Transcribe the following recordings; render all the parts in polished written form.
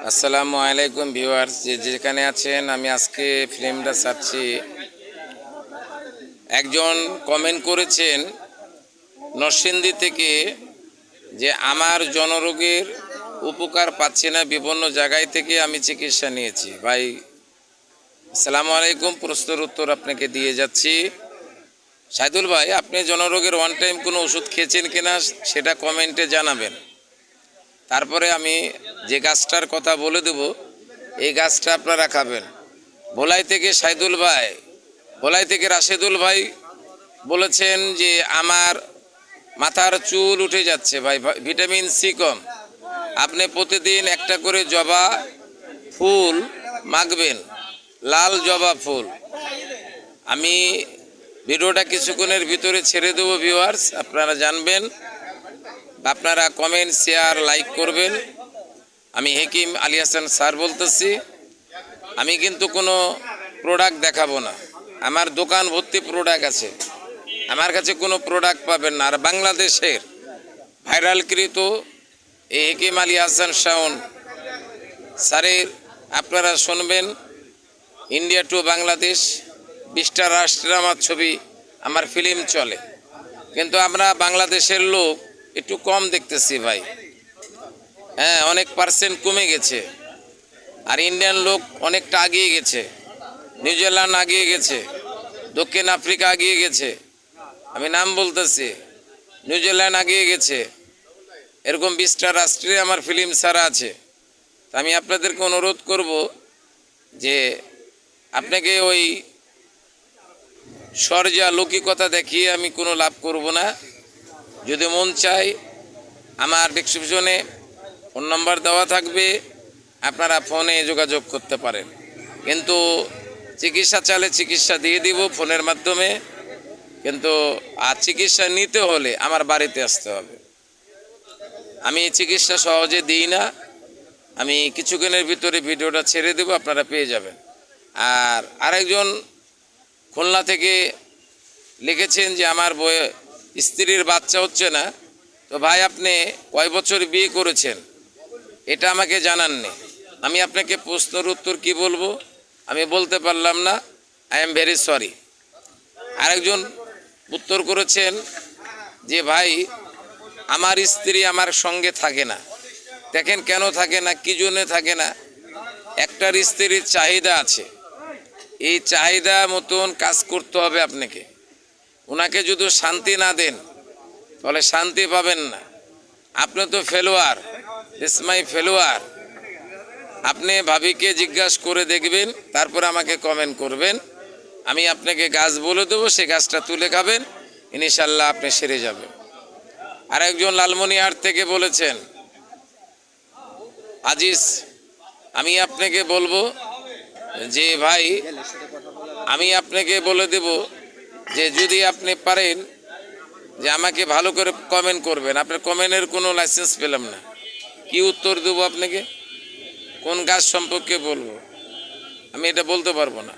আসসালামু আলাইকুম ভিউয়ার্স, যেখানে আছেন। আমি আজকে ফিল্মটা চাচ্ছি। একজন কমেন্ট করেছেন নরসিংদী থেকে যে আমার জনরোগের উপকার পাচ্ছি না, বিভিন্ন জায়গায় থেকে আমি চিকিৎসা নিয়েছি। ভাই আসসালামু আলাইকুম, প্রশ্নের উত্তর আপনাকে দিয়ে যাচ্ছি। সাইদুল ভাই, আপনি জনরোগের ওয়ান টাইম কোনো ওষুধ খেয়েছেন কিনা সেটা কমেন্টে জানাবেন। তারপরে আমি যে গাছটার কথা বলে দেব, এই গাছটা আপনারা খাবেন। ভোলাই থেকে সাইদুল ভাই, ভোলাই থেকে রাশেদুল ভাই বলেছেন যে আমার মাথার চুল উঠে যাচ্ছে ভাই, ভিটামিন সি কম। আপনি প্রতিদিন একটা করে জবা ফুল মাখবেন, লাল জবা ফুল। আমি ভিডিওটা কিছুক্ষণের ভিতরে ছেড়ে দেবো ভিউয়ার্স, আপনারা জানবেন। আপনারা কমেন্ট, শেয়ার, লাইক করবেন। আমি হেকিম আলী হাসান স্যার বলতেছি। আমি কিন্তু কোনো প্রোডাক্ট দেখাবো না, আমার দোকান ভর্তি প্রোডাক্ট আছে, আমার কাছে কোনো প্রোডাক্ট পাবেন না। আর বাংলাদেশের ভাইরালকৃত এই হেকিম আলী হাসান শাওন স্যারের আপনারা শুনবেন। ইন্ডিয়া টু বাংলাদেশ 20টা রাষ্ট্রে আমার ছবি, আমার ফিল্ম চলে, কিন্তু আমরা বাংলাদেশের লোক একটু কম দেখতেছি ভাই। হ্যাঁ, অনেক পার্সেন্ট কমে গেছে। আর ইন্ডিয়ান লোক অনেকটা আগিয়ে গেছে, নিউজিল্যান্ড আগিয়ে গেছে, দক্ষিণ আফ্রিকা আগিয়ে গেছে, আমি নাম বলতেছি, নিউজিল্যান্ড আগিয়ে গেছে। এরকম 20টা রাষ্ট্রে আমার ফিল্ম ছাড়া আছে। তা আমি আপনাদেরকে অনুরোধ করব যে আপনাকে ওই সরজা লৌকিকতা দেখিয়ে আমি কোনো লাভ করব না। যদি মন চাই, আমার ডেসক্রিপশনে ফোন নাম্বার দেওয়া থাকবে, আপনারা ফোনে যোগাযোগ করতে পারেন। কিন্তু চিকিৎসা চালে চিকিৎসা দিয়ে দিব ফোনের মাধ্যমে, কিন্তু আর চিকিৎসা নিতে হলে আমার বাড়িতে আসতে হবে। আমি চিকিৎসা সহজে দিই না। আমি কিছুক্ষণের ভিতরে ভিডিওটা ছেড়ে দেব, আপনারা পেয়ে যাবেন। আর আরেকজন খুলনা থেকে লিখেছেন যে আমার স্ত্রীর বাচ্চা হচ্ছে না। তো ভাই, আপনি কয় বছর বিয়ে করেছেন এটা আমাকে জানাননি। আমি আপনাকে প্রশ্নের উত্তর কি বলবো আমি বলতে পারলাম না, আই এম ভেরি সরি। আরেকজন উত্তর করেছেন যে ভাই আমার স্ত্রী আমার সঙ্গে থাকে না। দেখেন কেন থাকে না, কী জন্যে থাকে না। একটার স্ত্রীর চাহিদা আছে, এই চাহিদা মতন কাজ করতে হবে আপনাকে। ওনাকে যদি শান্তি না দেন তাহলে শান্তি পাবেন না। আপনি তো ফেলোয়ার, দিস মাই ফেলোয়ার। আপনি ভাবিকে জিজ্ঞাসা করে দেখবেন, তারপর আমাকে কমেন্ট করবেন। আমি আপনাকে গাছ বলে দেবো, সে গাছটা তুলে খাবেন, ইনশাল্লাহ আপনি সেরে যাবেন। আরেকজন লালমনিরহাট থেকে বলেছেন আজিজ, আমি আপনাকে বলবো যে ভাই, আমি আপনাকে বলে দেব যে যদি আপনি পারেন যে আমাকে ভালো করে কমেন্ট করবেন। আপনার কমেন্টের কোনো লাইসেন্স পেলাম না, কি উত্তর দেবো আপনাকে, কোন গাছ সম্পর্কে বলবো আমি এটা বলতে পারবো না।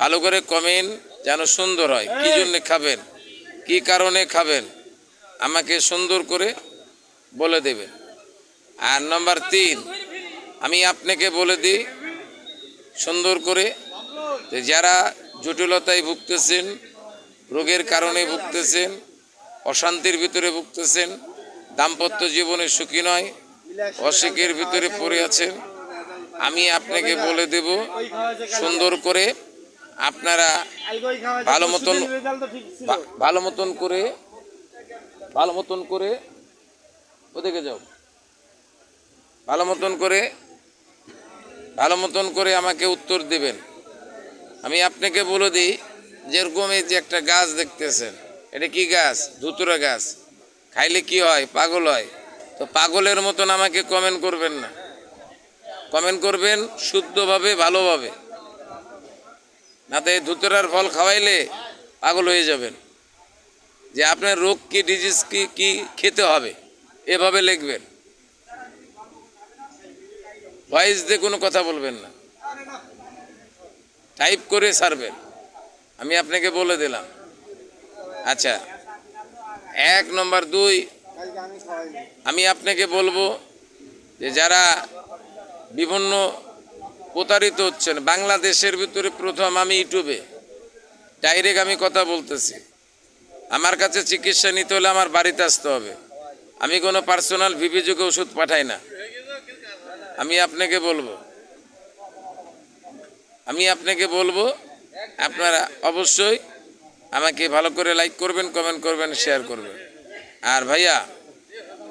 ভালো করে কমেন্ট যেন সুন্দর হয়, কী জন্যে খাবেন, কি কারণে খাবেন, আমাকে সুন্দর করে বলে দেবেন। আর নাম্বার 3, আমি আপনাকে বলে দিই সুন্দর করে যে যারা জটিলতায় ভুগতেছেন, রোগের কারণে ভুগতেছেন, অশান্তির ভিতরে ভুগতেছেন, দাম্পত্য জীবনে সুখী নয়, অসুখের ভিতরে পড়ে আছেন, আমি আপনাকে বলে দেব সুন্দর করে আপনারা ভালো মতন করে ওদিকে যাও, ভালো মতন করে আমাকে উত্তর দেবেন। আমি আপনাকে বলে দিই, যেরকম এই যে একটা গাছ দেখতেছেন, এটা কি গাছ? ধুতুরা গাছ। খাইলে কি হয়? পাগল হয়। তো পাগলের মতন আমাকে কমেন্ট করবেন না, কমেন্ট করবেন শুদ্ধভাবে, ভালোভাবে। না তো এই ধুতুরার ফল খাওয়াইলে পাগল হয়ে যাবেন। যে আপনার রোগ কি, ডিজিজ কি, কি খেতে হবে এভাবে লিখবেন। ভয়েস দিয়ে কোনো কথা বলবেন না, টাইপ করে ছাড়বেন। আমি আপনাকে বলে দিলাম। আচ্ছা, 1 নম্বর 2, আমি আপনাকে বলবো যে যারা বিভিন্ন প্রতারিত হচ্ছেন। বাংলাদেশের ভিতরে প্রথম আমি ইউটিউবে ডাইরেক্ট আমি কথা বলতেছি, আমার কাছে চিকিৎসা নিতে হলে আমার বাড়িতে আসতে হবে। আমি কোনো পার্সোনাল ভিভিযোগে ওষুধ পাঠাই না। আমি আপনাকে বলবো আপনারা অবশ্যই আমাকে ভালো করে লাইক করবেন, কমেন্ট করবেন, শেয়ার করবেন। আর ভাইয়া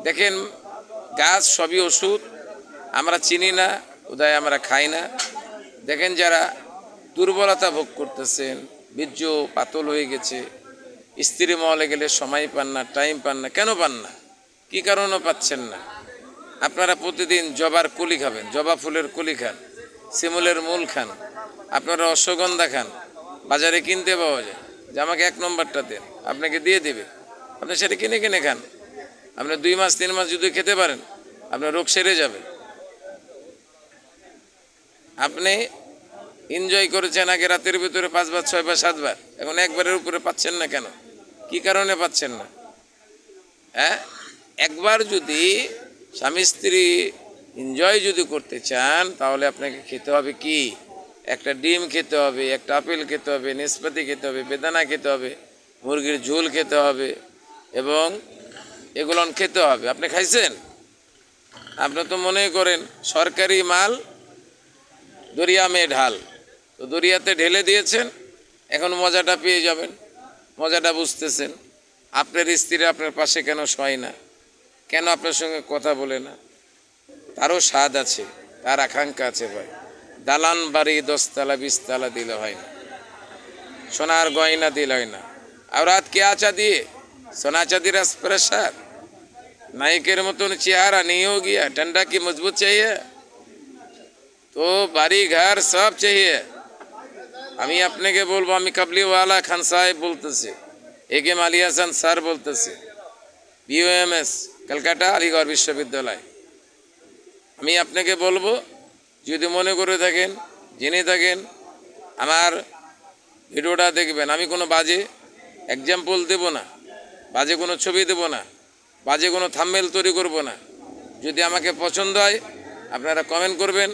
দেখেন, গাছ সবই ওষুধ, আমরা চিনি না, উদয় আমরা খাই না। দেখেন যারা দুর্বলতা ভোগ করতেছেন, বীর্য পাতল হয়ে গেছে, স্ত্রী মহলে গেলে সময় পান না, টাইম পান না, কেন পান না? কি কারণে পাচ্ছেন না? আপনারা প্রতিদিন জবার কলি খাবেন, জবা ফুলের কলি খান, শিমুলের মূল খান, আপনারা অশ্বগন্ধা খান, বাজারে কিনতে পাওয়া যায়। যে আমাকে 1 নম্বরটা দেন, আপনাকে দিয়ে দেবে, আপনি সেটা কিনে কিনে খান। আপনি 2 মাস 3 মাস যদি খেতে পারেন, আপনার রোগ সেরে যাবে। আপনি এনজয় করেছেন আগে রাতের ভিতরে 5 বার 6 বার 7 বার, এখন একবারের উপরে পাচ্ছেন না কেন? কি কারণে পাচ্ছেন না? হ্যাঁ, একবার যদি স্বামী স্ত্রী এনজয় যদি করতে চান, তাহলে আপনাকে খেতে হবে কি? একটা ডিম খেতে হবে, একটা আপেল খেতে হবে, নাশপাতি খেতে হবে, বেদানা খেতে হবে, মুরগির ঝোল খেতে হবে, এবং এগুলো খেতে হবে। আপনি খাইছেন? আপনি তো মনে করেন সরকারি মাল দরিয়া মে ঢাল, তো দরিয়াতে ঢেলে দিয়েছেন, এখন মজাটা পেয়ে যাবেন, মজাটা বুঝতেছেন। আপনার স্ত্রী আপনার পাশে কেন শোয় না? কেন আপনার সঙ্গে কথা বলে না? তারও স্বাদ আছে, তার আকাঙ্ক্ষা আছে ভাই। দালান বাড়ি 10 তলা 20 তলা দিলে হয় না, সোনার গয়না দিলে হয় না। আর রাত কে আচা দিয়ে সোনা চাঁদির প্রেশার, নায়কের মতন চেহারা नहीं हो गया, डंडा की मजबूत चाहिए, তো বাড়ি ঘর সব चाहिए। আমি আপনাকে বলবো, আমি কাবলিওয়ালা খান সাহেব বলতেছি, AK আলী হাসান স্যার বলতেছি, BOMS কলকাতা আলিগড় বিশ্ববিদ্যালয়। আমি আপনাকে বলবো, যদি মনে করে থাকেন, জেনে থাকেন, আমার ভিডিওটা দেখবেন। আমি কোনো বাজে এক্সাম্পল দেব না, বাজে কোনো ছবি দেব না, বাজে কোনো থাম্বনেল তৈরি করব না। যদি আমাকে পছন্দ হয়, আপনারা কমেন্ট করবেন,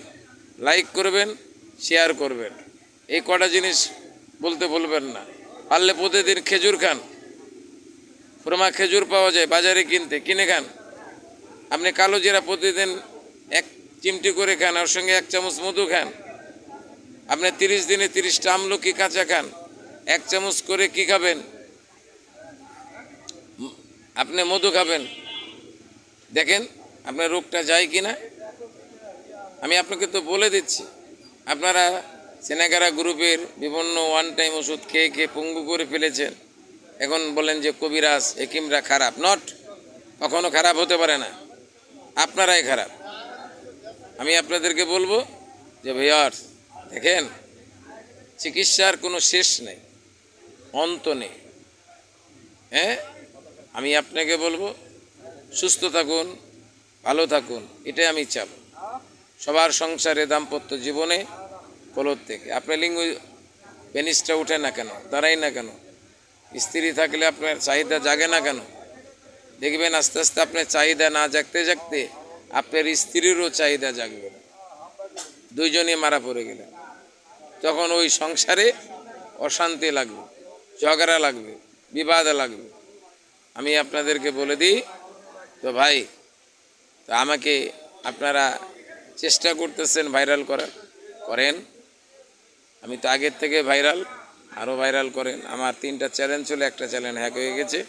লাইক করবেন, শেয়ার করবেন। এই কটা জিনিস বলতে ভুলবেন না। পারলে প্রতিদিন খেজুর খান, খুরমা খেজুর পাওয়া যায় বাজারে কিনে খান। আপনি কালো জিরা প্রতিদিন 1 চিমটি করে খান, ওর সঙ্গে 1 চামচ মধু খান। আপনি 30 দিনে 30টা আমলকি কাঁচা খান, 1 চামচ করে কি খাবেন? আপনি মধু খাবেন। দেখেন আপনার রোগটা যায় কি না। আমি আপনাকে তো বলে দিচ্ছি, আপনারা সেনাগারা গ্রুপের বিভিন্ন ওয়ান টাইম ওষুধ খেয়ে খেয়ে পঙ্গু করে ফেলেছেন। এখন বলেন যে কবিরাজ হেকিমরা খারাপ। নট, কখনো খারাপ হতে পারে না, আপনারাই খারাপ। আমি আপনাদেরকে বলবো যে ভিউয়ার্স, দেখেন চিকিৎসার কোনো শেষ নেই, অন্ত নেই। হ্যাঁ, আমি আপনাকে বলবো সুস্থ থাকুন, ভালো থাকুন, এটাই আমি চাব। সবার সংসারে দাম্পত্য জীবনে কলর থেকে আপনার লিঙ্গ পেনিসটা উঠে না কেন, দাঁড়াই না কেন? স্ত্রী থাকলে আপনার চাহিদা জাগে না কেন? দেখবেন আস্তে আস্তে আপনার চাহিদা না জাগতে জাগতে আপনার স্ত্রীরও চাহিদা জাগবে, দুইজনই মারা পড়ে গেলেন। তখন ওই সংসারে অশান্তি লাগবে, ঝগড়া লাগবে, বিবাদ লাগবে। আমি আপনাদেরকে বলে দিই তো ভাই, তো আমাকে আপনারা চেষ্টা করতেছেন ভাইরাল করেন। আমি তো আগের থেকে ভাইরাল, আরও ভাইরাল করেন। আমার 3টা চ্যালেঞ্জ ছিল, একটা চ্যালেঞ্জ হ্যাক হয়ে গেছে,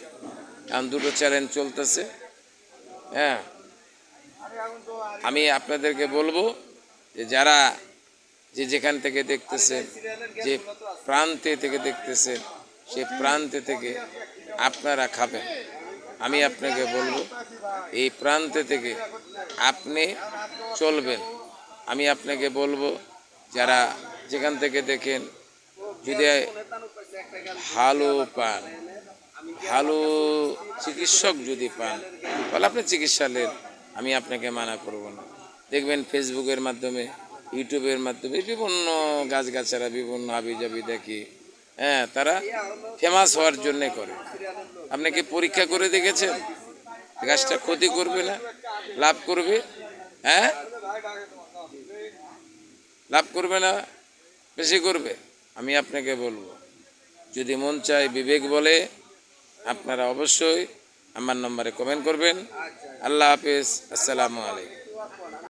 এখন 2টো চ্যালেঞ্জ চলতেছে। হ্যাঁ, আমি আপনাদেরকে বলবো যে যারা যেখান থেকে দেখতেছেন, যে প্রান্তে থেকে দেখতেছেন, সে প্রান্তে থেকে আপনারা খাবেন। আমি আপনাকে বলবো এই প্রান্তে থেকে আপনি চলবেন। আমি আপনাকে বলবো যারা যেখান থেকে দেখেন, যদি ভালো পান, ভালো চিকিৎসক যদি পান, তাহলে আপনি চিকিৎসালয়ের আমি আপনাকে মানা করব না। দেখবেন ফেসবুকের মাধ্যমে, ইউটিউবের মাধ্যমে বিভিন্ন গাছগাছারা বিভিন্ন হাবিজাবি দেখি, হ্যাঁ, তারা ফেমাস হওয়ার জন্যে করে। আপনি কি পরীক্ষা করে দেখেছেন গাছটা ক্ষতি করবে না লাভ করবে? হ্যাঁ, লাভ করবে না বেশি করবে? আমি আপনাকে বলবো, যদি মন চায়, বিবেক বলে, আপনারা অবশ্যই আমার নম্বরে কমেন্ট করবেন। আল্লাহ হাফেজ, আসসালামু আলাইকুম।